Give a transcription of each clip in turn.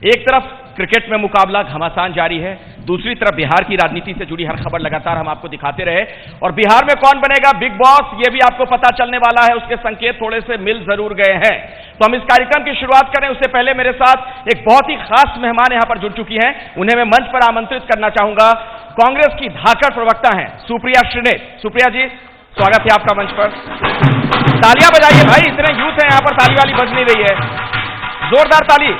एक तरफ क्रिकेट में मुकाबला घमासान जारी है, दूसरी तरफ बिहार की राजनीति से जुड़ी हर खबर लगातार हम आपको दिखाते रहे और बिहार में कौन बनेगा बिग बॉस ये भी आपको पता चलने वाला है, उसके संकेत थोड़े से मिल जरूर गए हैं। तो हम इस कार्यक्रम की शुरुआत करें उससे पहले मेरे साथ एक बहुत ही खास मेहमान यहां पर जुड़ चुकी हैं, उन्हें मैं मंच पर आमंत्रित करना चाहूंगा। कांग्रेस की धाकड़ प्रवक्ता हैं सुप्रिया श्रीनेत। सुप्रिया जी, स्वागत है आपका मंच पर। तालियां बजाइए भाई, इतने यूथ हैं यहां पर, ताली वाली बज नहीं रही है, जोरदार ताली।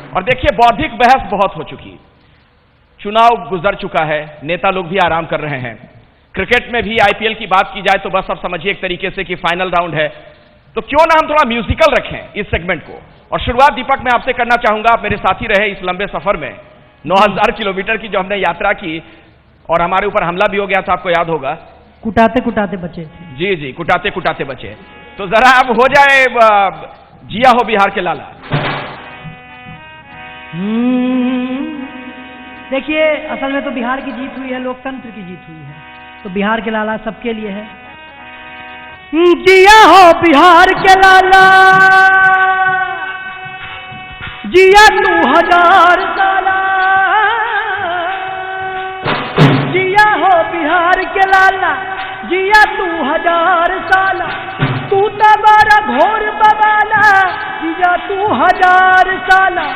और देखिए बौद्धिक बहस बहुत हो चुकी, चुनाव गुजर चुका है, नेता लोग भी आराम कर रहे हैं। क्रिकेट में भी आईपीएल की बात की जाए तो बस अब समझिए एक तरीके से कि फाइनल राउंड है, तो क्यों ना हम थोड़ा म्यूजिकल रखें इस सेगमेंट को। और शुरुआत दीपक मैं आपसे करना चाहूंगा, आप मेरे साथी रहे इस लंबे सफर में, 9000 किलोमीटर की जो हमने यात्रा की और हमारे ऊपर हमला भी हो गया था, आपको याद होगा। कुटाते कुटाते बचे। जी जी, कुटाते कुटाते बचे। तो जरा अब हो जाए जिया हो बिहार के लाला। देखिए असल में तो बिहार की जीत हुई है, लोकतंत्र की जीत हुई है, तो बिहार के लाला सबके लिए है। जिया हो बिहार के लाला, जिया 2000 साला, जिया हो बिहार के लाला, जिया 2000 साला, तू तो बड़ा घोर बवाला, जिया 2000 साला,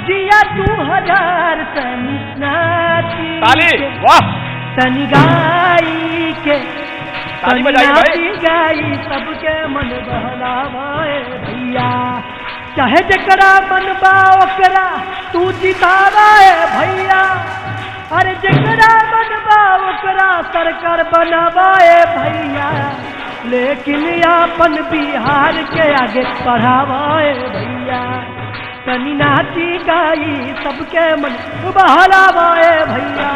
जिया 2000 ताली, वाह, तनी गाई के ताली बजाइए भाई, गाई सबके मन बहलावाए भैया, चाहे जकरा मनबा ओकरा तू जितावाए भैया, अरे जकरा मनबा ओकरा सरकार बनावाए भैया, लेकिन अपन बिहार के आगे बढ़ावाए भैया, तनी नाची गाई सबके मन बहलावाए भैया।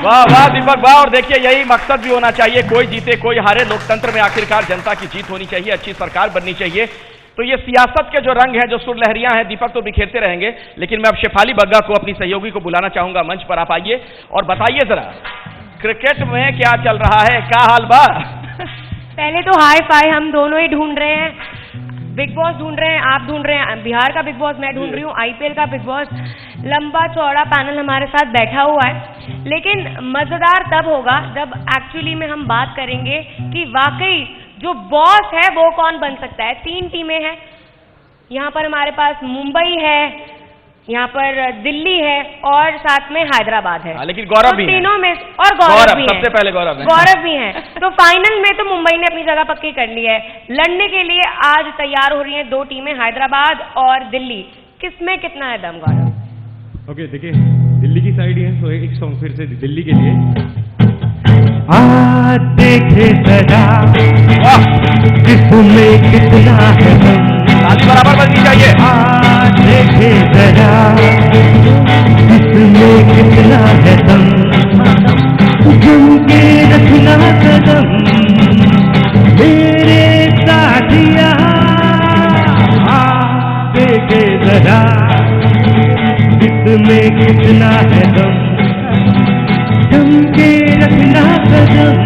वाह वाह दीपक वाह। और देखिए यही मकसद भी होना चाहिए, कोई जीते कोई हारे, लोकतंत्र में आखिरकार जनता की जीत होनी चाहिए, अच्छी सरकार बननी चाहिए। तो ये सियासत के जो रंग हैं, जो सुरलहरियां हैं, दीपक तो बिखेरते रहेंगे, लेकिन मैं अब शेफाली बग्गा को, अपनी सहयोगी को बुलाना चाहूंगा मंच पर। आप आइए और बताइए जरा क्रिकेट में क्या चल रहा है, क्या हाल बा? पहले तो हाई फाई हम दोनों ही ढूंढ रहे हैं, बिग बॉस ढूंढ रहे हैं, आप ढूंढ रहे हैं बिहार का बिग बॉस, मैं ढूंढ रही हूँ आईपीएल का बिग बॉस। लंबा चौड़ा पैनल हमारे साथ बैठा हुआ है, लेकिन मजेदार तब होगा जब एक्चुअली में हम बात करेंगे कि वाकई जो बॉस है वो कौन बन सकता है। 3 टीमें हैं यहाँ पर, हमारे पास मुंबई है, यहाँ पर दिल्ली है और साथ में हैदराबाद है। लेकिन गौरव भी तीनों में, और गौरव भी है, सबसे पहले गौरव भी है। तो फाइनल में तो मुंबई ने अपनी जगह पक्की कर ली है। लड़ने के लिए आज तैयार हो रही हैं 2 टीमें, हैदराबाद और दिल्ली। किसमें कितना है दम गौरव? ओके, देखिए दिल्ली की साइड ही है, तो एक सॉन्ग फिर से दिल्ली के लिए। देखे जरा जिसमें कितना है दम, ताली बराबर बजनी चाहिए। देखे जरा जिसमें कितना है दम, जम के रखना कदम मेरे साथिया, देखे जरा जिसमें कितना है दम, जम के रखना कदम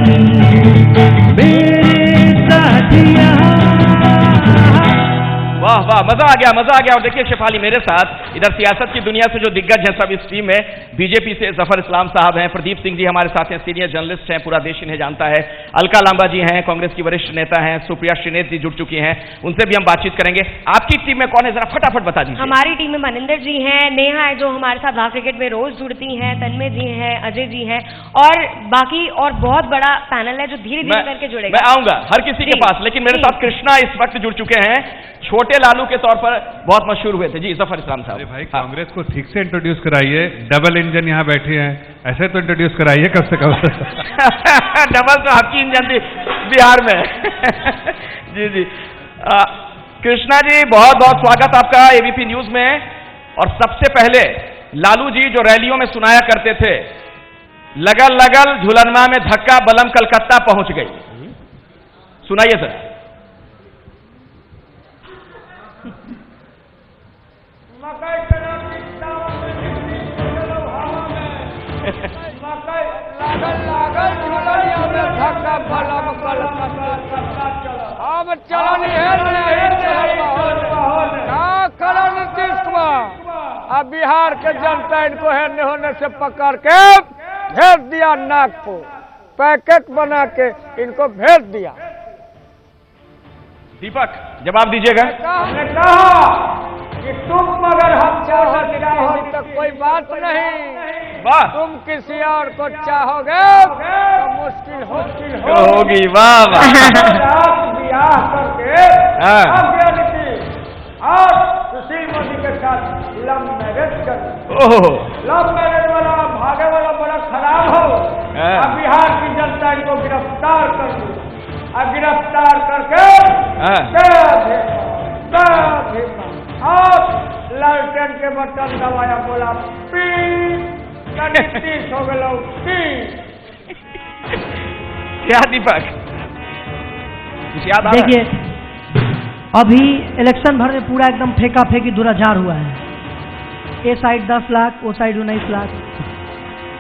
मेरे साथिया। वाह वाह, मजा आ गया, मजा आ गया। और देखिए शेफाली मेरे साथ इधर सियासत की दुनिया से जो दिग्गज हैं सब इस टीम में, बीजेपी से जफर इस्लाम साहब हैं, प्रदीप सिंह जी हमारे साथ हैं, सीनियर जर्नलिस्ट हैं, पूरा देश इन्हें जानता है, अलका लांबा जी हैं, कांग्रेस की वरिष्ठ नेता हैं, सुप्रिया श्रीनेत जी जुड़ चुकी हैं, उनसे भी हम बातचीत करेंगे। आपकी टीम में कौन है, जरा फटाफट बता दीजिए। हमारी टीम में मनिंदर जी हैं, नेहा है जो हमारे साथ भाग क्रिकेट में रोज जुड़ती हैं, तन्मय जी हैं, अजय जी हैं, और बाकी और बहुत बड़ा पैनल है जो धीरे धीरे करके जुड़ेगा। मैं आऊंगा हर किसी के पास, लेकिन मेरे साथ कृष्णा इस वक्त जुड़ चुके हैं, छोटे लालू के तौर पर बहुत मशहूर हुए थे। जी जफर इस्लाम साहब। अरे भाई कांग्रेस को ठीक से इंट्रोड्यूस कराइए, डबल इंजन यहाँ बैठे हैं, ऐसे तो इंट्रोड्यूस कराइए कब से कब। डबल तो आपकी इंजन थी बिहार में। जी जी कृष्णा जी, बहुत बहुत स्वागत आपका एबीपी न्यूज में। और सबसे पहले लालू जी जो रैलियों में सुनाया करते थे, लगल लगल झुलनमा में धक्का बलम कलकत्ता पहुंच गई, सुनाइए सर। अब चलन अब बिहार के जनता इनको हेरने होने से पकड़ के भेज दिया नागपुर, पैकेट बना के इनको भेज दिया। दीपक जवाब दीजिएगा। हमने कहा कि तुम मगर हम चाहो तो कोई बात नहीं, वाह तुम किसी और को चाहोगे तो मुश्किल होगी। वाह वाह ब्याह करके हाँ। अब reality और सुशील मोदी के साथ लव मैरिज कर। ओह लव मैरिज वाला भागे वाला बड़ा खराब हो। हाँ। अब बिहार की जनता इनको गिरफ्तार कर दी। अब गिरफ्तार करके और लालटेन के बटन दबाया, बोला पी, 30 हो गए पी। क्या दीपक कुछ याद आ रहा है? देखिए अभी इलेक्शन भर में पूरा एकदम फेंका फेंकी दुराचार हुआ है। ए साइड 10 लाख, वो साइड 19 लाख,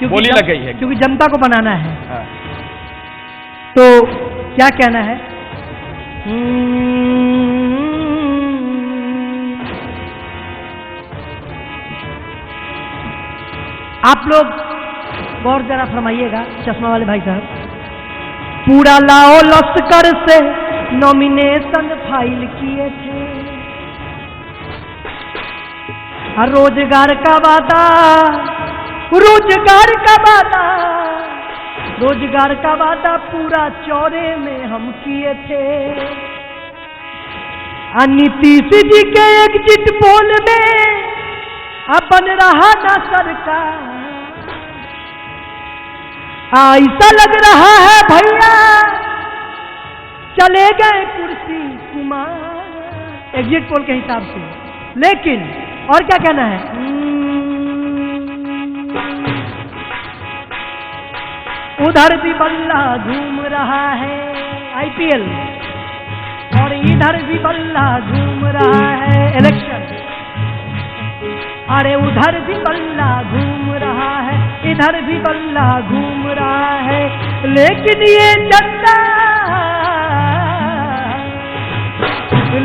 बोली लग गई है क्योंकि जनता को बनाना है। हाँ। तो क्या कहना है? आप लोग गौर जरा फरमाइएगा, चश्मा वाले भाई साहब। पूरा लाओ लश्कर से नॉमिनेशन फाइल किए थे, रोजगार का वादा, रोजगार का वादा, रोजगार का वादा पूरा चौरे में हम किए थे। नीतीश जी के एग्जिट पोल में अब बन रहा ना सरकार, ऐसा लग रहा है भैया चले गए कुर्सी कुमार, एग्जिट पोल के हिसाब से। लेकिन और क्या कहना है? उधर भी बल्ला घूम रहा है आईपीएल, और इधर भी बल्ला घूम रहा है इलेक्शन। अरे उधर भी बल्ला घूम रहा है, इधर भी बल्ला घूम रहा है, लेकिन ये जनता,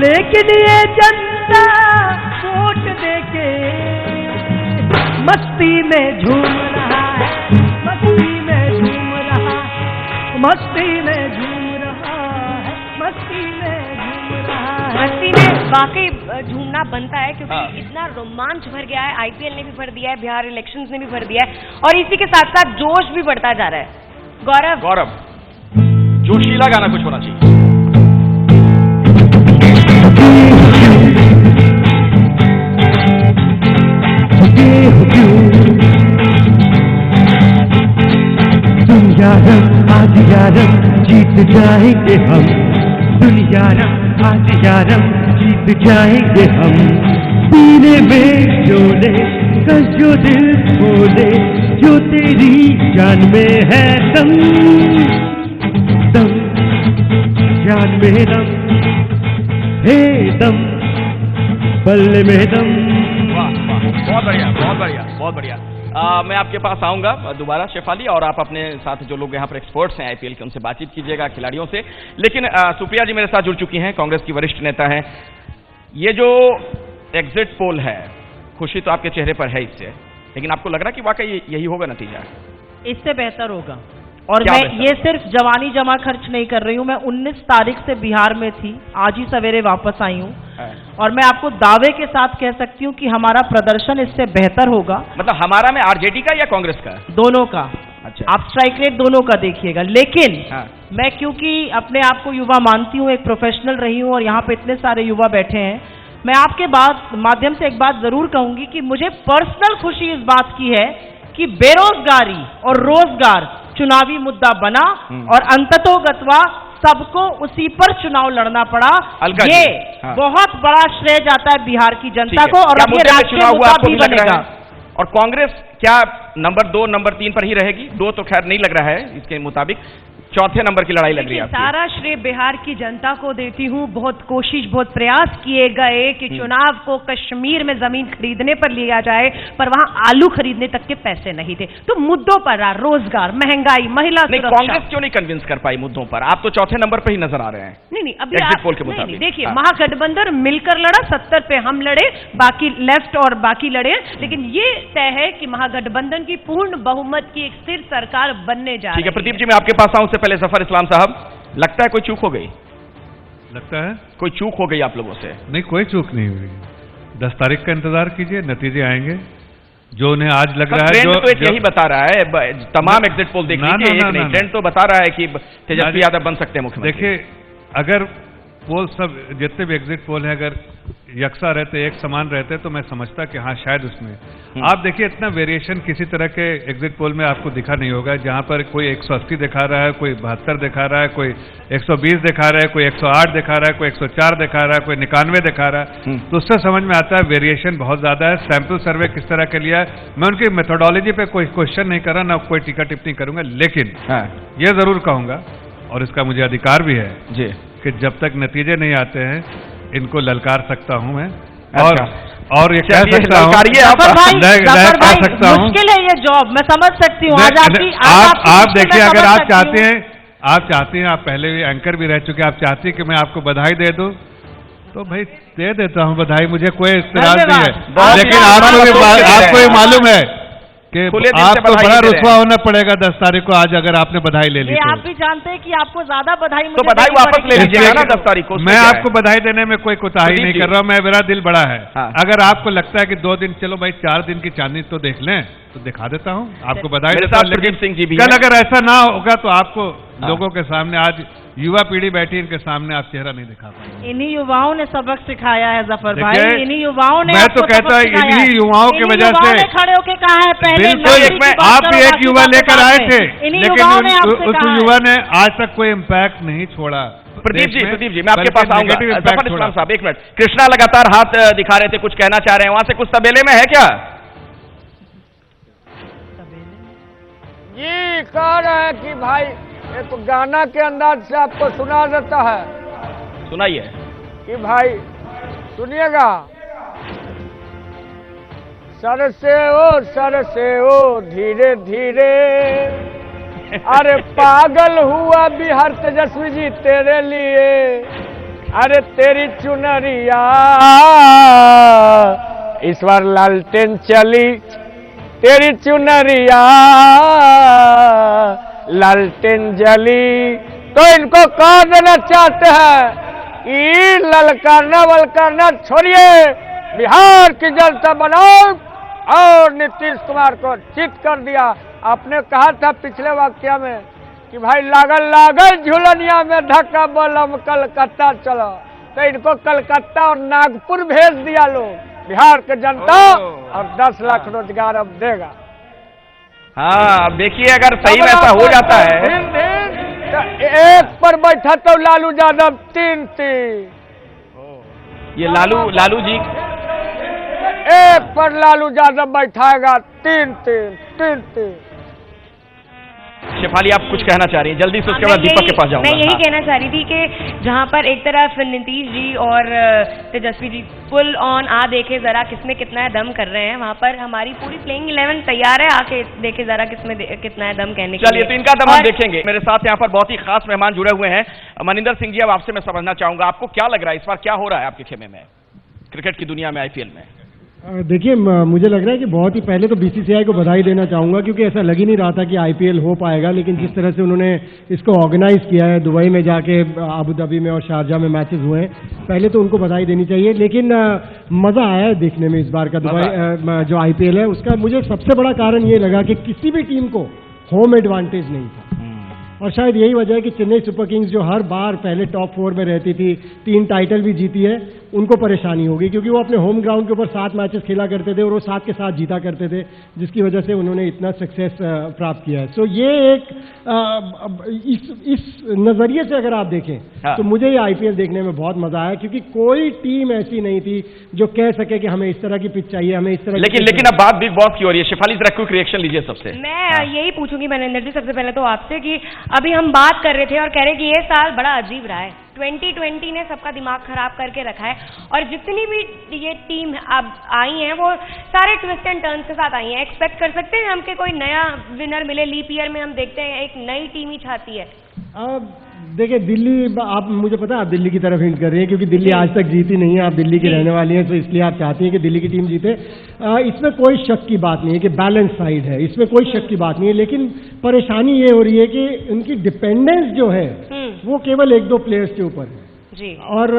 लेकिन ये जनता वोट देके मस्ती में झूम रहा है, मस्ती में झूम रहा है, मस्ती में झूम रहा है, मस्ती में झूम रहा है। मस्ती में वाकई झूमना बनता है, क्योंकि हाँ। इतना रोमांच भर गया है। आईपीएल ने भी भर दिया है, बिहार इलेक्शंस ने भी भर दिया है, और इसी के साथ साथ जोश भी बढ़ता जा रहा है। गौरव जोशीला गाना कुछ होना चाहिए। दुनिया रंग आज यारम जीत जाएंगे हम, दुनिया रंग आज यारम जीत जाएंगे हम। पीने में जोड़े कल जो दिल खोले, जो तेरी जान में है दम, दम जान में दम, हे दम बल्ले में दम। वाह वाह बहुत बढ़िया बहुत बढ़िया बहुत बढ़िया। मैं आपके पास आऊंगा दोबारा शेफाली, और आप अपने साथ जो लोग यहाँ पर एक्सपर्ट्स हैं आईपीएल के, उनसे बातचीत कीजिएगा, खिलाड़ियों से। लेकिन सुप्रिया जी मेरे साथ जुड़ चुकी हैं, कांग्रेस की वरिष्ठ नेता हैं। ये जो एग्जिट पोल है, खुशी तो आपके चेहरे पर है इससे, लेकिन आपको लग रहा है कि वाकई यही होगा नतीजा? इससे बेहतर होगा। और क्या मैं बेहतर? ये सिर्फ जवानी जमा खर्च नहीं कर रही हूँ, मैं 19 तारीख से बिहार में थी, आज ही सवेरे वापस आई हूँ, और मैं आपको दावे के साथ कह सकती हूँ कि हमारा प्रदर्शन इससे बेहतर होगा। मतलब हमारा में आरजेडी का या कांग्रेस का? दोनों का। अच्छा। आप स्ट्राइक रेट दोनों का देखिएगा। लेकिन हाँ। मैं क्योंकि अपने आप को युवा मानती हूँ, एक प्रोफेशनल रही हूँ, और यहाँ पे इतने सारे युवा बैठे हैं, मैं आपके माध्यम से एक बात जरूर कहूंगी कि मुझे पर्सनल खुशी इस बात की है कि बेरोजगारी और रोजगार चुनावी मुद्दा बना, और अंततोगत्वा सबको उसी पर चुनाव लड़ना पड़ा। ये हाँ। बहुत बड़ा श्रेय जाता है बिहार की जनता ठीक को, है। और क्या अब ये मुद्दे पे राष्ट्रीय चुनाव हुआ मुद्दा आपको भी भी लग रहा बनेगा। है? और कांग्रेस क्या नंबर 2 नंबर 3 पर ही रहेगी? 2 तो खैर नहीं लग रहा है इसके मुताबिक। चौथे नंबर की लड़ाई लग रही है आपकी। सारा श्रेय बिहार की जनता को देती हूँ। बहुत कोशिश, बहुत प्रयास किए गए कि चुनाव को कश्मीर में जमीन खरीदने पर लिया जाए, पर वहाँ आलू खरीदने तक के पैसे नहीं थे। तो मुद्दों पर रहा, रोजगार, महंगाई, महिला सुरक्षा। कांग्रेस क्यों नहीं कन्विंस कर पाई मुद्दों पर? आप तो चौथे नंबर पर ही नजर आ रहे हैं। नहीं, अभी एग्जिट पोल के मुताबिक देखिए, महागठबंधन मिलकर लड़ा, 70 पे हम लड़े, बाकी लेफ्ट और बाकी लड़े, लेकिन ये तय है कि महागठबंधन की पूर्ण बहुमत की एक स्थिर सरकार बनने जा रही है। ठीक है प्रदीप जी, मैं आपके पास आऊं, उससे पहले जफर इस्लाम साहब, लगता है कोई चूक हो गई? लगता है कोई चूक हो गई आप लोगों से? नहीं, कोई चूक नहीं हुई। 10 तारीख का इंतजार कीजिए, नतीजे आएंगे। जो उन्हें आज लग रहा है, तो एक यही बता रहा है, तमाम एग्जिट पोल देख लीजिए, एक नहीं, ट्रेंड तो बता रहा है कि तेजस्वी यादव बन सकते हैं मुख्यमंत्री। देखिए, अगर पोल सब जितने भी एग्जिट पोल हैं अगर यकसा रहते, एक समान रहते, तो मैं समझता कि हाँ शायद उसमें आप देखिए इतना वेरिएशन किसी तरह के एग्जिट पोल में आपको दिखा नहीं होगा, जहां पर कोई 180 दिखा रहा है, कोई 72 दिखा रहा है, कोई 120 दिखा रहा है, कोई 108 दिखा रहा है, कोई 104 दिखा रहा है, कोई 99 दिखा रहा है। तो उससे समझ में आता है वेरिएशन बहुत ज्यादा है। सैंपल सर्वे किस तरह के लिया है, मैं उनकी मेथोडोलॉजी पे कोई क्वेश्चन नहीं कर रहा, ना कोई टीका टिप्पणी करूंगा, लेकिन ये जरूर कहूंगा, और इसका मुझे अधिकार भी है जी, कि जब तक नतीजे नहीं आते हैं इनको ललकार सकता हूं मैं। और ये कह सकता हूं, मुश्किल है ये जॉब, मैं समझ सकती हूँ। आप देखिए, अगर आप चाहते हैं, आप पहले भी एंकर भी रह चुके, आप चाहती हैं कि मैं आपको बधाई दे दूं, तो भाई दे देता हूं बधाई, मुझे कोई इस्तराज नहीं है। लेकिन आपको ये मालूम है कि आपको बड़ा रुसवा होना पड़ेगा 10 तारीख को, आज अगर आपने बधाई ले ली। आप भी जानते हैं कि आपको ज्यादा बधाई, तो बधाई वापस ले लीजिएगा ना 10 तारीख को। मैं आपको बधाई देने में कोई कोताही नहीं कर रहा हूं, मैं, मेरा दिल बड़ा है। अगर आपको लगता है कि 2 दिन, चलो भाई 4 दिन की चांदनी तो देख लें, तो दिखा देता हूं आपको बधाई देता हूं। लेकिन कल अगर ऐसा ना होगा तो आपको लोगों के सामने, आज युवा पीढ़ी बैठी, इनके सामने आप चेहरा नहीं दिखा पाएंगे। इन्हीं युवाओं ने सबक सिखाया है जफर भाई, इन्हीं युवाओं ने। मैं तो कहता हूँ इन्हीं युवाओं की वजह से खड़े होकर कहा है पहले। आप भी एक युवा लेकर आए थे, लेकिन उस युवा ने आज तक कोई इम्पैक्ट नहीं छोड़ा। प्रदीप जी, मैं आपके पास आऊंगा। जफर इस्लाम साहब, एक मिनट। कृष्णा लगातार हाथ दिखा रहे थे, कुछ कहना चाह रहे हैं, वहां से कुछ तबेले में है क्या? ये कह रहे हैं कि भाई ये तो गाना के अंदाज से आपको सुना देता है। सुनाइए। कि भाई सुनिएगा। सर से ओ धीरे धीरे, अरे पागल हुआ बिहार तेजस्वी जी तेरे लिए, अरे तेरी चुनरिया इस बार लालटेन चली, तेरी चुनरिया लालटेन जली। तो इनको कह देना चाहते हैं कि ललकारना छोड़िए, बिहार की जनता बनाओ। और नीतीश कुमार को चित कर दिया। आपने कहा था पिछले वाक्य में कि भाई लागल झुलनिया में धक्का बलम कलकत्ता चलो, तो इनको कलकत्ता और नागपुर भेज दिया लोग, बिहार की जनता, और 10 लाख रोजगार अब देगा। हाँ, अब देखिए अगर सही में ऐसा हो जाता है। एक पर बैठा तो लालू यादव 3। ये लालू जी एक पर लालू यादव बैठाएगा 3। शेफाली, आप कुछ कहना चाह रही हैं जल्दी से, उसके बाद दीपक के पास जाऊंगा। मैं यही कहना चाह रही थी कि जहां पर एक तरफ नीतीश जी और तेजस्वी जी फुल ऑन देखे जरा किसमें कितना दम कर रहे हैं, वहां पर हमारी पूरी प्लेइंग 11 तैयार है, आके देखे जरा किसमें कितना है दम कहने के लिए। चलिए, तो इनका दम हम देखेंगे। मेरे साथ यहाँ पर बहुत ही खास मेहमान जुड़े हुए हैं। मनिंदर सिंह जी, अब आपसे मैं समझना चाहूंगा, आपको क्या लग रहा है इस बार क्या हो रहा है आपके खेमे में, क्रिकेट की दुनिया में, IPL में? देखिए, मुझे लग रहा है कि बहुत ही पहले तो BCCI को बधाई देना चाहूँगा, क्योंकि ऐसा लग ही नहीं रहा था कि IPL हो पाएगा, लेकिन जिस तरह से उन्होंने इसको ऑर्गेनाइज किया है, दुबई में जाके अबू धाबी में और शारजा में मैचेस हुए हैं, पहले तो उनको बधाई देनी चाहिए। लेकिन मज़ा आया है देखने में इस बार का दुबई जो IPL है उसका। मुझे सबसे बड़ा कारण ये लगा कि किसी भी टीम को होम एडवांटेज नहीं था, और शायद यही वजह है कि चेन्नई सुपर किंग्स जो हर बार पहले टॉप 4 में रहती थी, 3 टाइटल भी जीती है, उनको परेशानी होगी, क्योंकि वो अपने होम ग्राउंड के ऊपर 7 मैचेस खेला करते थे और वो 7 के 7 जीता करते थे, जिसकी वजह से उन्होंने इतना सक्सेस प्राप्त किया है। सो ये एक इस नजरिए से अगर आप देखें तो मुझे ये IPL देखने में बहुत मजा आया, क्योंकि कोई टीम ऐसी नहीं थी जो कह सके कि हमें इस तरह की पिच चाहिए, हमें इस तरह। लेकिन अब बात बिग बॉस की हो रही है। शेफाली, जरा क्विक रिएक्शन लीजिए सबसे। मैं यही पूछूंगी मनिंदर जी सबसे पहले तो आपसे कि अभी हम बात कर रहे थे और कह रहे कि ये साल बड़ा अजीब रहा है। 2020 ने सबका दिमाग खराब करके रखा है और जितनी भी ये टीम अब आई हैं वो सारे ट्विस्ट एंड टर्न्स के साथ आई हैं। एक्सपेक्ट कर सकते हैं हम कि कोई नया विनर मिले? लीप ईयर में हम देखते हैं एक नई टीम ही छाती है। देखिए दिल्ली, आप मुझे पता है आप दिल्ली की तरफ हिंट कर रही हैं क्योंकि दिल्ली आज तक जीती नहीं है, आप दिल्ली की रहने वाली हैं, तो इसलिए आप चाहती हैं कि दिल्ली की टीम जीते। इसमें कोई शक की बात नहीं है कि बैलेंस साइड है, इसमें कोई शक की बात नहीं है, लेकिन परेशानी ये हो रही है कि उनकी डिपेंडेंस जो है वो केवल एक दो प्लेयर्स के ऊपर है जी। और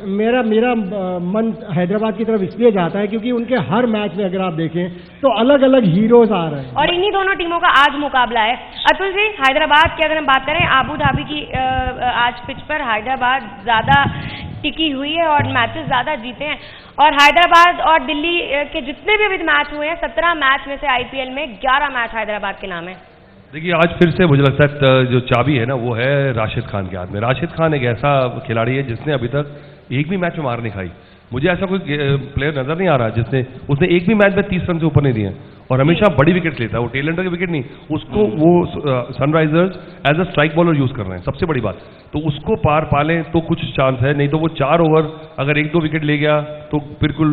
मेरा मन हैदराबाद की तरफ इसलिए जाता है क्योंकि उनके हर मैच में अगर आप देखें तो अलग अलग हीरोज आ रहे हैं और इन्हीं दोनों टीमों का आज मुकाबला है। अतुल जी, हैदराबाद की अगर हम बात करें, आबू धाबी की आज पिच पर हैदराबाद ज्यादा टिकी हुई है और मैचेस ज्यादा जीते हैं और हैदराबाद और दिल्ली के जितने भी अभी मैच हुए हैं 17 मैच में से आईपीएल में 11 मैच हैदराबाद के नाम है। देखिए आज फिर से मुझे लगता है जो चाबी है ना वो है राशिद खान के हाथ में। राशिद खान एक ऐसा खिलाड़ी है जिसने अभी तक एक भी मैच में मार नहीं खाई। मुझे ऐसा कोई प्लेयर नजर नहीं आ रहा जिसने उसने एक भी मैच में 30 रन से ऊपर नहीं दिए और हमेशा बड़ी विकेट लेता है। वो टेल एंडर की विकेट नहीं, उसको वो Sunrisers as a strike bowler use कर रहे हैं। सबसे बड़ी बात तो उसको पार पालें तो कुछ चांस है, नहीं तो वो 4 ओवर अगर 1-2 विकेट ले गया तो बिल्कुल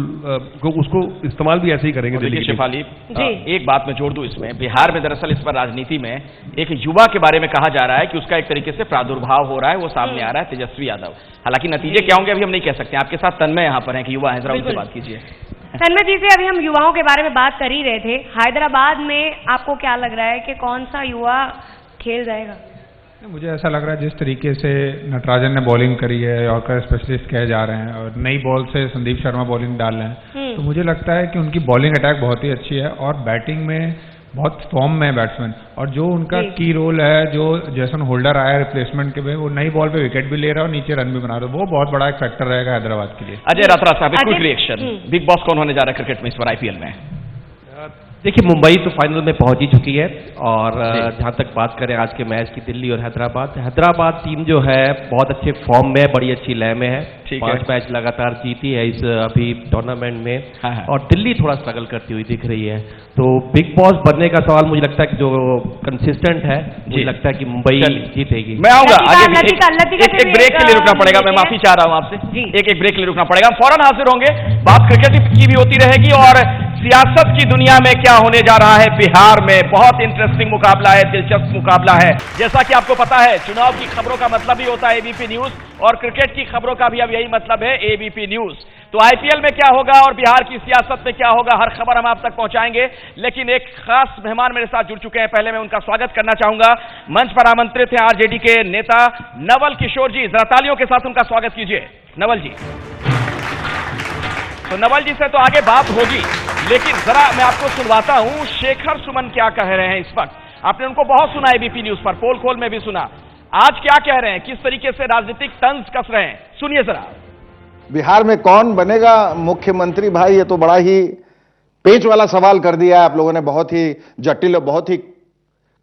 उसको इस्तेमाल भी ऐसे ही करेंगे। देखिए शेफाली, एक बात मैं जोड़ दूं इसमें, बिहार में दरअसल इस पर राजनीति में एक युवा के बारे में कहा जा रहा है कि उसका एक तरीके से प्रादुर्भाव हो रहा है, वो सामने आ रहा है, तेजस्वी यादव। हालांकि नतीजे क्या होंगे अभी हम नहीं कह सकते। आपके साथ तन्मय यहाँ पर है कि युवा है, जरा उनसे बात कीजिए। तन्मय जी से अभी हम युवाओं के बारे में बात कर ही रहे थे। हैदराबाद में आपको क्या लग रहा है कि कौन सा युवा खेल जाएगा? मुझे ऐसा लग रहा है जिस तरीके से नटराजन ने बॉलिंग करी है, यॉर्कर स्पेशलिस्ट कहे जा रहे हैं और नई बॉल से संदीप शर्मा बॉलिंग डाल रहे हैं, तो मुझे लगता है कि उनकी बॉलिंग अटैक बहुत ही अच्छी है और बैटिंग में बहुत फॉर्म में है बैट्समैन। और जो उनका की रोल है, जो जैसन होल्डर आया रिप्लेसमेंट के में, वो नई बॉल पे विकेट भी ले रहा है और नीचे रन भी बना रहा है, वो बहुत बड़ा एक फैक्टर रहेगा हैदराबाद के लिए। अजय रात्रा साहब, क्विक रिएक्शन, बिग बॉस कौन होने जा रहा है क्रिकेट में इस बार आईपीएल में? देखिए मुंबई तो फाइनल में पहुंच ही चुकी है और जहां तक बात करें आज के मैच की, दिल्ली और हैदराबाद टीम जो है बहुत अच्छे फॉर्म में, बड़ी अच्छी लय में है। 5 मैच लगातार जीती है इस अभी टूर्नामेंट में और दिल्ली थोड़ा स्ट्रगल करती हुई दिख रही है। तो बिग बॉस बनने का सवाल मुझे लगता है कि जो कंसिस्टेंट है, मुझे लगता है कि मुंबई जीतेगी। मैं आऊंगा आगे एक ब्रेक के लिए रुकना पड़ेगा, मैं माफी चाह रहा हूं आपसे, एक ब्रेक के लिए रुकना पड़ेगा। हम फौरन हाजिर होंगे, बात क्रिकेट की भी होती रहेगी और सियासत की दुनिया में क्या होने जा रहा है बिहार में। बहुत इंटरेस्टिंग मुकाबला है, दिलचस्प मुकाबला है। जैसा कि आपको पता है चुनाव की खबरों का मतलब ही होता है एबीपी न्यूज और क्रिकेट की खबरों का भी अब यही मतलब है एबीपी न्यूज। तो आईपीएल में क्या होगा और बिहार की सियासत में क्या होगा, हर खबर हम आप तक पहुंचाएंगे। लेकिन एक खास मेहमान मेरे साथ जुड़ चुके हैं, पहले मैं उनका स्वागत करना चाहूंगा। मंच पर आमंत्रित हैं आरजेडी के नेता नवल किशोर जी, जरा तालियों के साथ उनका स्वागत कीजिए। नवल जी, तो नवल जी से तो आगे बात होगी, लेकिन जरा मैं आपको सुनवाता हूं शेखर सुमन क्या कह रहे हैं इस वक्त। आपने उनको बहुत सुना एबीपी न्यूज पर, पोल खोल में भी सुना। आज क्या कह रहे हैं, किस तरीके से राजनीतिक तंज कस रहे हैं, सुनिए जरा। बिहार में कौन बनेगा मुख्यमंत्री? भाई ये तो बड़ा ही पेच वाला सवाल कर दिया है आप लोगों ने, बहुत ही जटिल और बहुत ही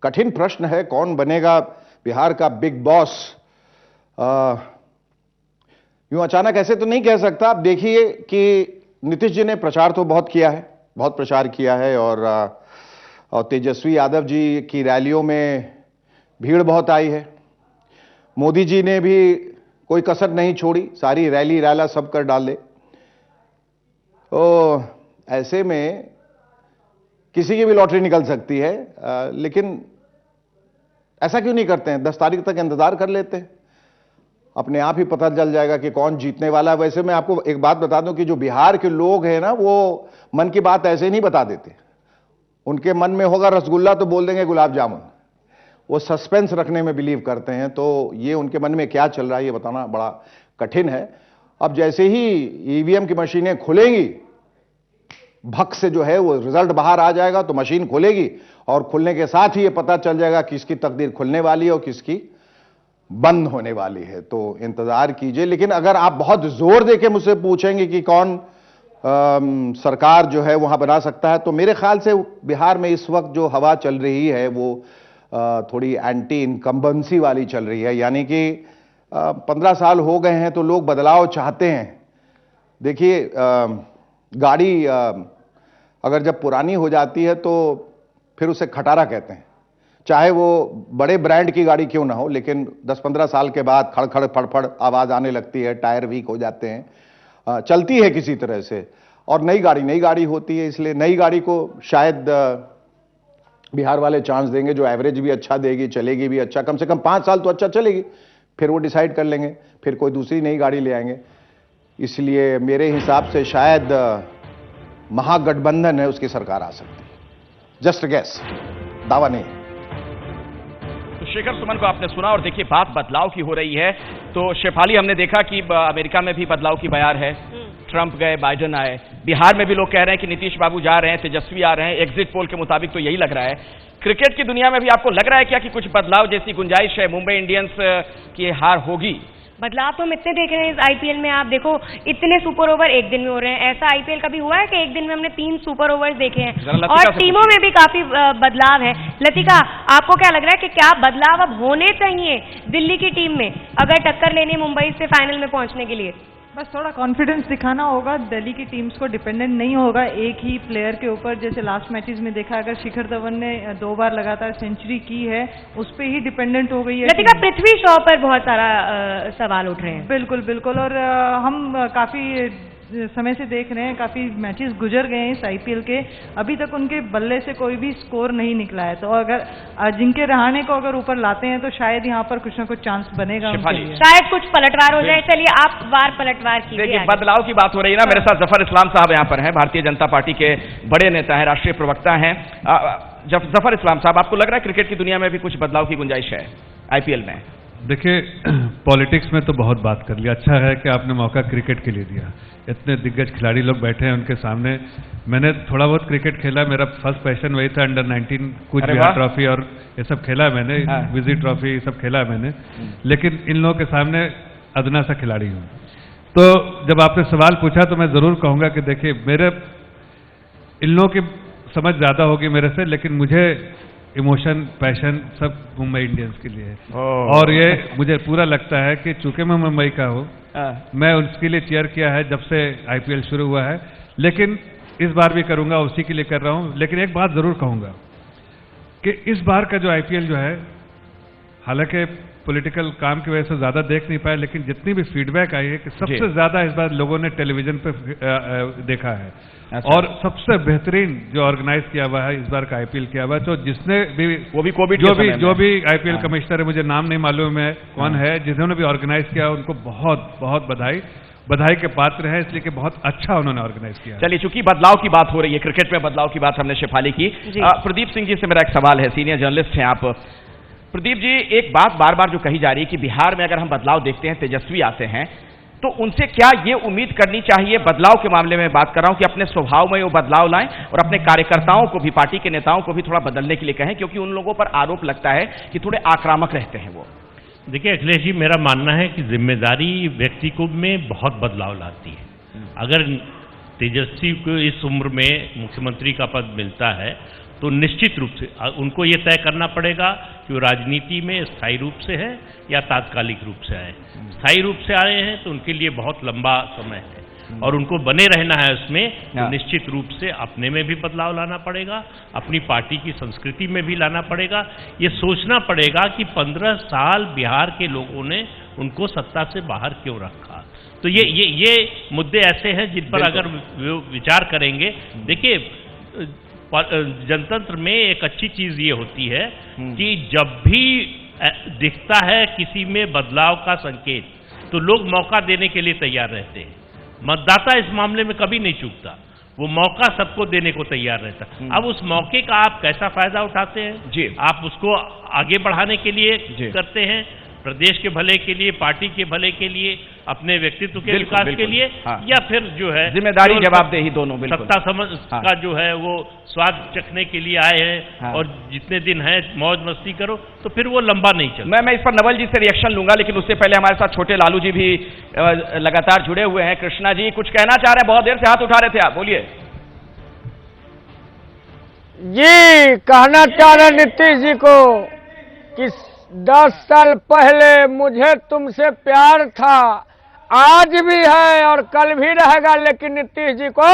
कठिन प्रश्न है। कौन बनेगा बिहार का बिग बॉस? यूं अचानक ऐसे तो नहीं कह सकता। आप देखिए कि नीतीश जी ने प्रचार तो बहुत किया है, बहुत प्रचार किया है और तेजस्वी यादव जी की रैलियों में भीड़ बहुत आई है। मोदी जी ने भी कोई कसर नहीं छोड़ी, सारी रैली रैला सब कर डाले। तो ऐसे में किसी की भी लॉटरी निकल सकती है, लेकिन ऐसा क्यों नहीं करते हैं? 10 तारीख तक इंतजार कर लेते हैं, अपने आप ही पता चल जाएगा कि कौन जीतने वाला है। वैसे मैं आपको एक बात बता दूं कि जो बिहार के लोग हैं ना, वो मन की बात ऐसे नहीं बता देते। उनके मन में होगा रसगुल्ला तो बोल देंगे गुलाब जामुन। वो सस्पेंस रखने में बिलीव करते हैं, तो ये उनके मन में क्या चल रहा है ये बताना बड़ा कठिन है। अब जैसे ही ईवीएम की मशीनें खुलेंगी, भक से जो है वो रिजल्ट बाहर आ जाएगा, तो मशीन खुलेगी और खुलने के साथ ही ये पता चल जाएगा किसकी तकदीर खुलने वाली है और किसकी बंद होने वाली है। तो इंतजार कीजिए। लेकिन अगर आप बहुत जोर देके मुझसे पूछेंगे कि कौन सरकार जो है वहां बना सकता है, तो मेरे ख्याल से बिहार में इस वक्त जो हवा चल रही है वो थोड़ी एंटी इनकम्बेंसी वाली चल रही है। यानी कि 15 साल हो गए हैं तो लोग बदलाव चाहते हैं। देखिए गाड़ी अगर जब पुरानी हो जाती है तो फिर उसे खटारा कहते हैं। चाहे वो बड़े ब्रांड की गाड़ी क्यों ना हो, लेकिन 10-15 साल के बाद खड़खड़ फड़फड़ आवाज आने लगती है, टायर वीक हो जाते हैं, चलती है किसी तरह से, और नई गाड़ी होती है, इसलिए नई गाड़ी को शायद बिहार वाले चांस देंगे, जो एवरेज भी अच्छा देगी, चलेगी भी अच्छा, कम से कम 5 साल तो अच्छा चलेगी, फिर वो डिसाइड कर लेंगे, फिर कोई दूसरी नई गाड़ी ले आएंगे। इसलिए मेरे हिसाब से शायद महागठबंधन है, उसकी सरकार आ सकती है। जस्ट गैस, दावा नहीं। तो शेखर सुमन को आपने सुना, और देखिए बात बदलाव की हो रही है, तो शेफाली हमने देखा कि अमेरिका में भी बदलाव की बयार है, ट्रंप गए, बाइडेन आए, बिहार में भी लोग कह रहे हैं कि नीतीश बाबू जा रहे हैं, तेजस्वी आ रहे हैं, एग्जिट पोल के मुताबिक तो यही लग रहा है। क्रिकेट की दुनिया में भी आपको लग रहा है क्या कि कुछ बदलाव जैसी गुंजाइश है, मुंबई इंडियंस की हार होगी? बदलाव तो हम इतने देख रहे हैं इस आईपीएल में, आप देखो इतने सुपर ओवर एक दिन में हो रहे हैं। ऐसा आईपीएल कभी हुआ है कि एक दिन में हमने 3 सुपर ओवर्स देखे हैं? और टीमों में भी काफी बदलाव है। लतिका, आपको क्या लग रहा है कि क्या बदलाव अब होने चाहिए दिल्ली की टीम में अगर टक्कर लेनी मुंबई से फाइनल में पहुंचने के लिए? बस थोड़ा कॉन्फिडेंस दिखाना होगा, दिल्ली की टीम्स को डिपेंडेंट नहीं होगा एक ही प्लेयर के ऊपर। जैसे लास्ट मैचेस में देखा, अगर शिखर धवन ने 2 बार लगातार सेंचुरी की है, उस पर ही डिपेंडेंट हो गई है। लतिका, पृथ्वी शॉ पर बहुत सारा सवाल उठ रहे हैं। बिल्कुल बिल्कुल, और हम काफी समय से देख रहे हैं, काफी मैचेस गुजर गए हैं इस आईपीएल के, अभी तक उनके बल्ले से कोई भी स्कोर नहीं निकला है। तो अगर अजिंक्य रहाणे को अगर ऊपर लाते हैं तो शायद यहाँ पर कुछ ना कुछ चांस बनेगा उनके लिए। शायद कुछ पलटवार हो जाए। चलिए आप पलटवार कीजिए। देखिए बदलाव की बात हो रही है ना, मेरे साथ जफर इस्लाम साहब यहाँ पर हैं, भारतीय जनता पार्टी के बड़े नेता हैं, राष्ट्रीय प्रवक्ता हैं। जफर इस्लाम साहब, आपको लग रहा है क्रिकेट की दुनिया में भी कुछ बदलाव की गुंजाइश है आईपीएल में? देखिए पॉलिटिक्स में तो बहुत बात कर लिया, अच्छा है कि आपने मौका क्रिकेट के लिए दिया। इतने दिग्गज खिलाड़ी लोग बैठे हैं उनके सामने। मैंने थोड़ा बहुत क्रिकेट खेला, मेरा फर्स्ट पैशन वही था, अंडर 19 कुछ बिहार ट्रॉफी और ये सब खेला मैंने, विजी ट्रॉफी ये सब खेला मैंने, लेकिन इन लोगों के सामने अदना सा खिलाड़ी हूँ। तो जब आपने सवाल पूछा तो मैं जरूर कहूँगा कि देखिए मेरे इन लोगों की समझ ज़्यादा होगी मेरे से, लेकिन मुझे इमोशन पैशन सब मुंबई इंडियंस के लिए है। और ये मुझे पूरा लगता है कि चूंकि मैं मुंबई का हूँ, मैं उसके लिए चीयर किया है जब से आईपीएल शुरू हुआ है, लेकिन इस बार भी करूंगा, उसी के लिए कर रहा हूँ। लेकिन एक बात जरूर कहूंगा कि इस बार का जो आईपीएल जो है, हालांकि पॉलिटिकल काम की वजह से ज्यादा देख नहीं पाए, लेकिन जितनी भी फीडबैक आई है कि सबसे ज्यादा इस बार लोगों ने टेलीविजन पे देखा है। और सबसे बेहतरीन जो ऑर्गेनाइज किया हुआ है इस बार का आईपीएल किया हुआ है, तो जिसने भी वो भी कोविड जो भी आईपीएल कमिश्नर है, मुझे नाम नहीं मालूम है कौन है, जिन्होंने भी ऑर्गेनाइज किया उनको बहुत बहुत बधाई के पात्र है, इसलिए कि बहुत अच्छा उन्होंने ऑर्गेनाइज किया। चलिए, चूंकि बदलाव की बात हो रही है, क्रिकेट में बदलाव की बात हमने शेफाली की, प्रदीप सिंह जी से मेरा एक सवाल है, सीनियर जर्नलिस्ट हैं आप। प्रदीप जी, एक बात बार बार जो कही जा रही है कि बिहार में अगर हम बदलाव देखते हैं, तेजस्वी आते हैं, तो उनसे क्या ये उम्मीद करनी चाहिए, बदलाव के मामले में बात कर रहा हूं, कि अपने स्वभाव में वो बदलाव लाएं और अपने कार्यकर्ताओं को भी, पार्टी के नेताओं को भी थोड़ा बदलने के लिए कहें, क्योंकि उन लोगों पर आरोप लगता है कि थोड़े आक्रामक रहते हैं वो? देखिए अखिलेश जी, मेरा मानना है कि जिम्मेदारी व्यक्ति को में बहुत बदलाव लाती है। अगर तेजस्वी को इस उम्र में मुख्यमंत्री का पद मिलता है तो निश्चित रूप से उनको ये तय करना पड़ेगा कि वो राजनीति में स्थायी रूप से है या तात्कालिक रूप से आए। स्थायी रूप से आए हैं तो उनके लिए बहुत लंबा समय है और उनको बने रहना है उसमें, तो निश्चित रूप से अपने में भी बदलाव लाना पड़ेगा, अपनी पार्टी की संस्कृति में भी लाना पड़ेगा। ये सोचना पड़ेगा कि 15 साल बिहार के लोगों ने उनको सत्ता से बाहर क्यों रखा। तो ये मुद्दे ऐसे हैं जिन पर अगर विचार करेंगे। देखिए, जनतंत्र में एक अच्छी चीज ये होती है कि जब भी दिखता है किसी में बदलाव का संकेत, तो लोग मौका देने के लिए तैयार रहते हैं। मतदाता इस मामले में कभी नहीं चूकता, वो मौका सबको देने को तैयार रहता है। अब उस मौके का आप कैसा फायदा उठाते हैं जी, आप उसको आगे बढ़ाने के लिए करते हैं, प्रदेश के भले के लिए, पार्टी के भले के लिए, अपने व्यक्तित्व के विकास के लिए, या फिर जो है जिम्मेदारी जवाबदेही दोनों, सत्ता समझ का जो है वो स्वाद चखने के लिए आए हैं और जितने दिन है मौज मस्ती करो, तो फिर वो लंबा नहीं चलता। मैं इस पर नवल जी से रिएक्शन लूंगा, लेकिन उससे पहले हमारे साथ छोटे लालू जी भी लगातार जुड़े हुए हैं। कृष्णा जी कुछ कहना चाह रहे हैं, बहुत देर से हाथ उठा रहे थे आप, बोलिए। जी, कहना चाह रहे नीतीश जी को कि 10 साल पहले मुझे तुमसे प्यार था, आज भी है और कल भी रहेगा, लेकिन नीतीश जी को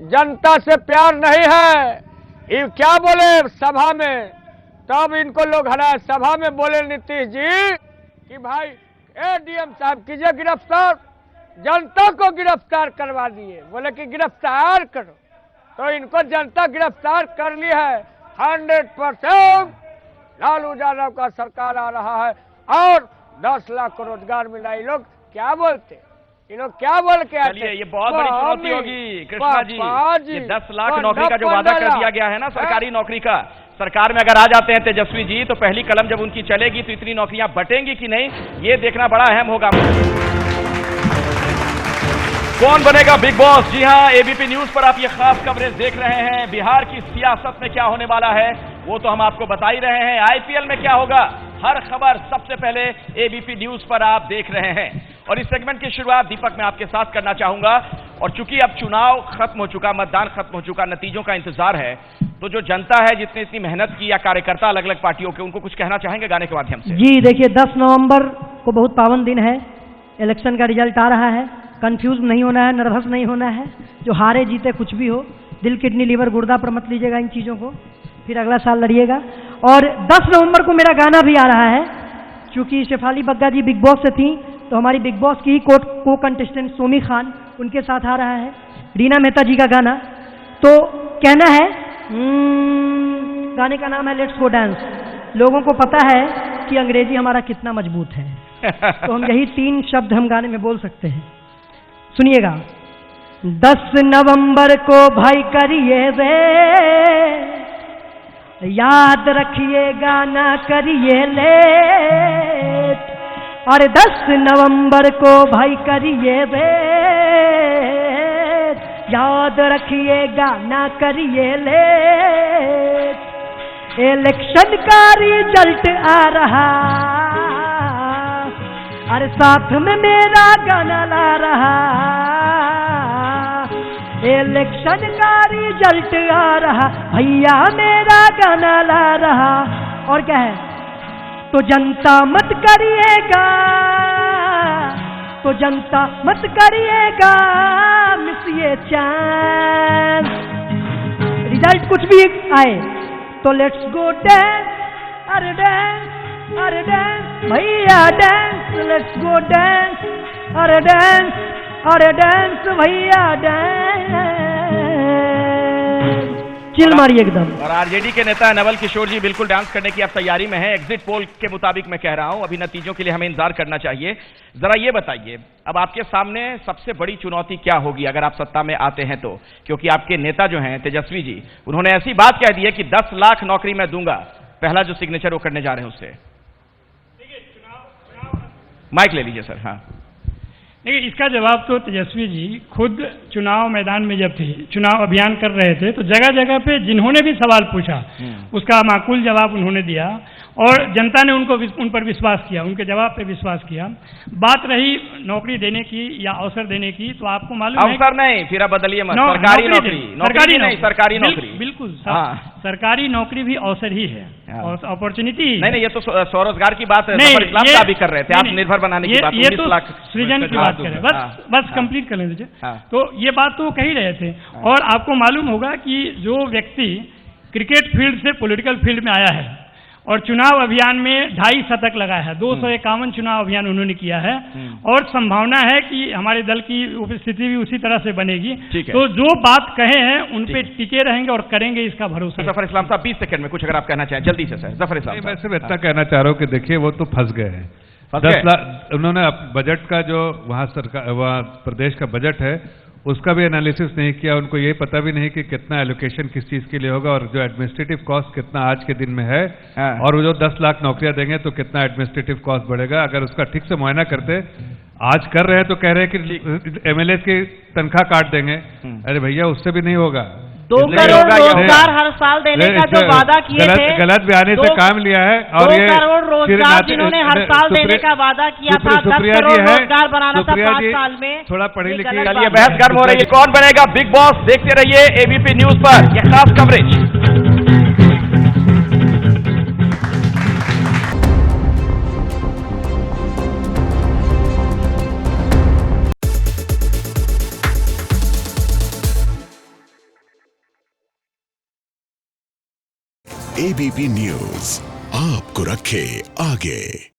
जनता से प्यार नहीं है। ये क्या बोले सभा में तब इनको लोग हरा सभा में बोले नीतीश जी कि भाई एडीएम साहब कीजिए गिरफ्तार, जनता को गिरफ्तार करवा दिए। बोले कि गिरफ्तार करो, तो इनको जनता गिरफ्तार कर ली है। 100% लालू यादव का सरकार आ रहा है और 10 लाख को रोजगार मिला। ये लोग क्या बोलते, ये लोग क्या बोल के आते? चलिए, ये बहुत बड़ी चुनौती होगी कृष्णा जी। ये 10 लाख नौकरी का जो वादा कर दिया गया है ना सरकारी नौकरी का, सरकार में अगर आ जाते हैं तेजस्वी जी तो पहली कलम जब उनकी चलेगी तो इतनी नौकरियां बटेंगी कि नहीं, ये देखना बड़ा अहम होगा। कौन बनेगा बिग बॉस? जी हां, एबीपी न्यूज पर आप ये खास कवरेज देख रहे हैं। बिहार की सियासत में क्या होने वाला है वो तो हम आपको बता ही रहे हैं। आईपीएल में क्या होगा, हर खबर सबसे पहले एबीपी न्यूज पर आप देख रहे हैं। और इस सेगमेंट की शुरुआत दीपक मैं आपके साथ करना चाहूंगा। और चूंकि अब चुनाव खत्म हो चुका, मतदान खत्म हो चुका, नतीजों का इंतजार है, तो जो जनता है जिसने इतनी मेहनत की या कार्यकर्ता अलग अलग पार्टियों के, उनको कुछ कहना चाहेंगे गाने के माध्यम से? जी देखिए, 10 नवंबर को बहुत पावन दिन है। इलेक्शन का रिजल्ट आ रहा है। कंफ्यूज नहीं होना है, नर्वस नहीं होना है। जो हारे जीते कुछ भी हो, दिल किडनी लीवर गुर्दा पर मत लीजिएगा इन चीज़ों को, फिर अगला साल लड़िएगा। और 10 नवंबर को मेरा गाना भी आ रहा है। चूंकि शेफाली बग्गा जी बिग बॉस से थी, तो हमारी बिग बॉस की ही को कंटेस्टेंट सोमी खान उनके साथ आ रहा है रीना मेहता जी का गाना। तो कहना है, गाने का नाम है लेट्स गो डांस। लोगों को पता है कि अंग्रेजी हमारा कितना मजबूत है, तो हम यही 3 शब्द हम गाने में बोल सकते हैं। सुनिएगा। 10 नवंबर को भाई करिए वे, याद रखिएगा ना करिए लेट। और 10 नवंबर को भाई करिए वे, याद रखिएगा ना करिए लेट। इलेक्शन का रिजल्ट आ रहा, और साथ में मेरा गाना ला रहा। इलेक्शन का रिजल्ट आ रहा, भैया मेरा गाना ला रहा। और क्या है, तो जनता मत करिएगा, तो जनता मत करिएगा मिस ये चांस। रिजल्ट कुछ भी आए तो लेट्स गो डांस, अरे डांस, अरे डांस भैया डांस, लेट्स गो डांस, अरे डांस, अरे डांस भैया डांस। चिल मारिए एकदम। और आरजेडी के नेता नवल किशोर जी बिल्कुल डांस करने की अब तैयारी में है। एग्जिट पोल के मुताबिक मैं कह रहा हूं, अभी नतीजों के लिए हमें इंतजार करना चाहिए। जरा ये बताइए, अब आपके सामने सबसे बड़ी चुनौती क्या होगी अगर आप सत्ता में आते हैं तो? क्योंकि आपके नेता जो हैं तेजस्वी जी, उन्होंने ऐसी बात कह दी है कि 10 लाख नौकरी मैं दूंगा। पहला जो सिग्नेचर वो करने जा रहे हैं उससे, माइक ले लीजिए सर। हाँ, देखिए, इसका जवाब तो तेजस्वी जी खुद चुनाव मैदान में जब थे, चुनाव अभियान कर रहे थे, तो जगह जगह पे जिन्होंने भी सवाल पूछा उसका माकूल जवाब उन्होंने दिया और जनता ने उन पर विश्वास किया, उनके जवाब पे विश्वास किया। बात रही नौकरी देने की या अवसर देने की, तो आपको मालूम है अवसर नहीं, फिर आप बदलिए मत, सरकारी नौकरी, सरकारी नौकरी, बिल्कुल सरकारी नौकरी भी अवसर ही है, अपॉर्चुनिटी। नहीं, ये तो स्वरोजगार की बात है, इस्लाम का भी कर रहे थे, आत्मनिर्भर बनाने की बात, ये तो सृजन की बात करें। बस कंप्लीट कर लें दीजिए। तो ये बात तो कह ही रहे थे। और आपको मालूम होगा कि जो व्यक्ति क्रिकेट फील्ड से पॉलिटिकल फील्ड में आया है और चुनाव अभियान में 2.5 शतक लगाया है, 251 चुनाव अभियान उन्होंने किया है, और संभावना है कि हमारे दल की उपस्थिति भी उसी तरह से बनेगी। तो जो बात कहे हैं उन पे टिके रहेंगे और करेंगे, इसका भरोसा। जफर इस्लाम साहब 20 सेकंड में कुछ अगर आप कहना चाहें जल्दी से सर। जफर इस्लाम, मैं सिर्फ इतना कहना चाह रहा हूँ कि देखिए वो तो फंस गए हैं। 10 लाख उन्होंने बजट का जो वहाँ सरकार, वहाँ प्रदेश का बजट है उसका भी एनालिसिस नहीं किया। उनको ये पता भी नहीं कि कितना एलोकेशन किस चीज के लिए होगा और जो एडमिनिस्ट्रेटिव कॉस्ट कितना आज के दिन में है, और वो जो 10 लाख नौकरियां देंगे तो कितना एडमिनिस्ट्रेटिव कॉस्ट बढ़ेगा। अगर उसका ठीक से मुआयना करते, आज कर रहे हैं तो कह रहे हैं कि एमएलए की तनख्वाह काट देंगे। अरे भैया, उससे भी नहीं होगा। 2 करोड़ रोजगार हर साल देने का जो वादा किए थे, गलत बयानी से काम लिया है। और 2 करोड़ रोजगार जिन्होंने हर साल देने का वादा किया था, 10 करोड़ रोजगार बनाना था 5 साल में। थोड़ा पढ़ी लिखी। चलिए, बहस गर्म हो रही है, कौन बनेगा बिग बॉस? देखते रहिए एबीपी न्यूज पर यह खास कवरेज। ABP न्यूज आपको रखे आगे।